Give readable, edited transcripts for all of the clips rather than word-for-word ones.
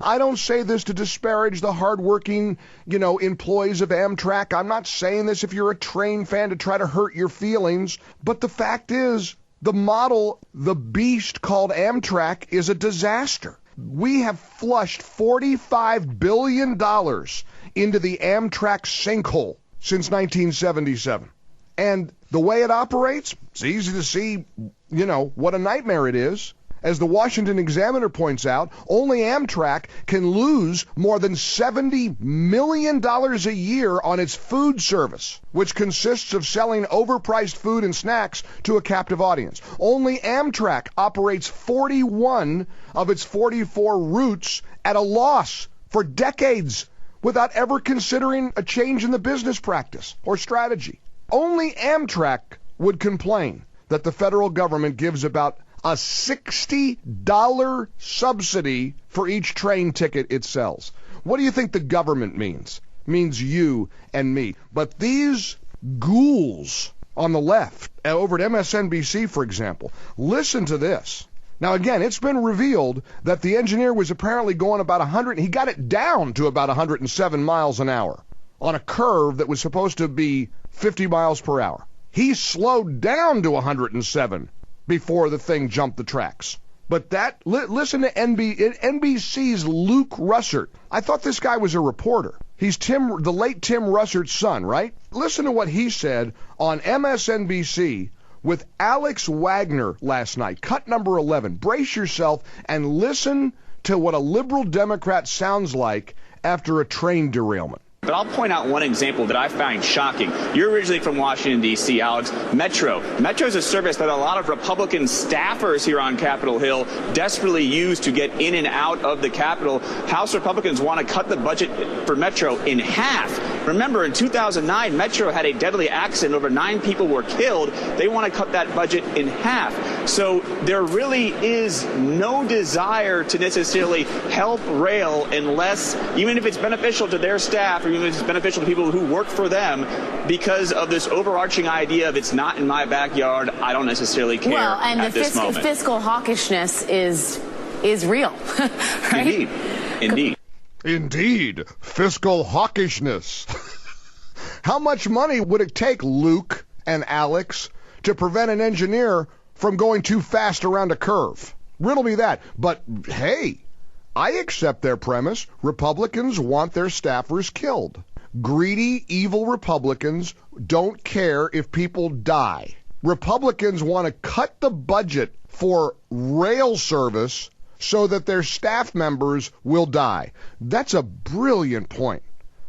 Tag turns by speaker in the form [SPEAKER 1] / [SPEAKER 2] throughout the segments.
[SPEAKER 1] I don't say this to disparage the hardworking, employees of Amtrak. I'm not saying this if you're a train fan to try to hurt your feelings. But the fact is, the model, the beast called Amtrak, is a disaster. We have flushed $45 billion into the Amtrak sinkhole since 1977. And the way it operates, it's easy to see, what a nightmare it is. As the Washington Examiner points out, only Amtrak can lose more than $70 million a year on its food service, which consists of selling overpriced food and snacks to a captive audience. Only Amtrak operates 41 of its 44 routes at a loss for decades without ever considering a change in the business practice or strategy. Only Amtrak would complain that the federal government gives about a $60 subsidy for each train ticket it sells. What do you think the government means? It means you and me. But these ghouls on the left, over at MSNBC, for example, listen to this. Now, again, it's been revealed that the engineer was apparently going about 100, he got it down to about 107 miles an hour on a curve that was supposed to be 50 miles per hour. He slowed down to 107 before the thing jumped the tracks. But listen to NBC's Luke Russert. I thought this guy was a reporter. He's the late Tim Russert's son, right? Listen to what he said on MSNBC with Alex Wagner last night. Cut number 11. Brace yourself and listen to what a liberal Democrat sounds like after a train derailment.
[SPEAKER 2] But I'll point out one example that I find shocking. You're originally from Washington, D.C., Alex. Metro. Metro is a service that a lot of Republican staffers here on Capitol Hill desperately use to get in and out of the Capitol. House Republicans want to cut the budget for Metro in half. Remember, in 2009, Metro had a deadly accident. Over 9 people were killed. They want to cut that budget in half. So there really is no desire to necessarily help rail unless, even if it's beneficial to their staff, or even if it's beneficial to people who work for them, because of this overarching idea of it's not in my backyard, I don't necessarily care.
[SPEAKER 3] Well, and
[SPEAKER 2] at this moment.
[SPEAKER 3] Fiscal hawkishness is real, right?
[SPEAKER 1] Indeed, fiscal hawkishness. How much money would it take, Luke and Alex, to prevent an engineer from going too fast around a curve? Riddle me that. But hey, I accept their premise. Republicans want their staffers killed. Greedy, evil Republicans don't care if people die. Republicans want to cut the budget for rail service so that their staff members will die. That's a brilliant point.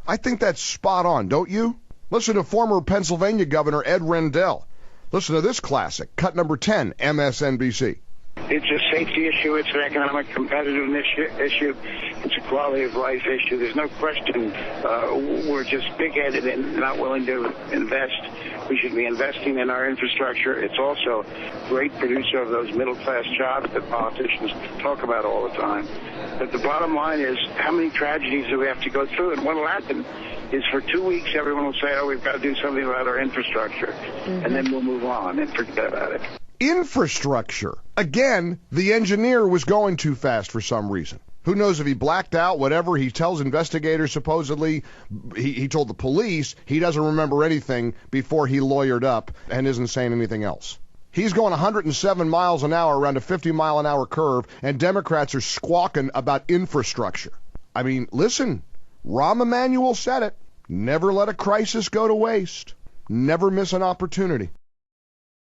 [SPEAKER 1] I think that's spot on, don't you? Listen to former Pennsylvania Governor Ed Rendell. Listen to this classic. Cut number 10, MSNBC.
[SPEAKER 4] It's a safety issue. It's an economic competitiveness issue. It's a quality of life issue. There's no question we're just big-headed and not willing to invest. We should be investing in our infrastructure. It's also a great producer of those middle-class jobs that politicians talk about all the time. But the bottom line is, how many tragedies do we have to go through? And what will happen is for 2 weeks, everyone will say, oh, we've got to do something about our infrastructure. And then we'll move on and forget about it.
[SPEAKER 1] Infrastructure. Again, the engineer was going too fast for some reason. Who knows if he blacked out, whatever. He tells investigators supposedly, he told the police he doesn't remember anything before he lawyered up and isn't saying anything else. He's going 107 miles an hour around a 50-mile-an-hour curve, and Democrats are squawking about infrastructure. I mean, listen, Rahm Emanuel said it. Never let a crisis go to waste. Never miss an opportunity.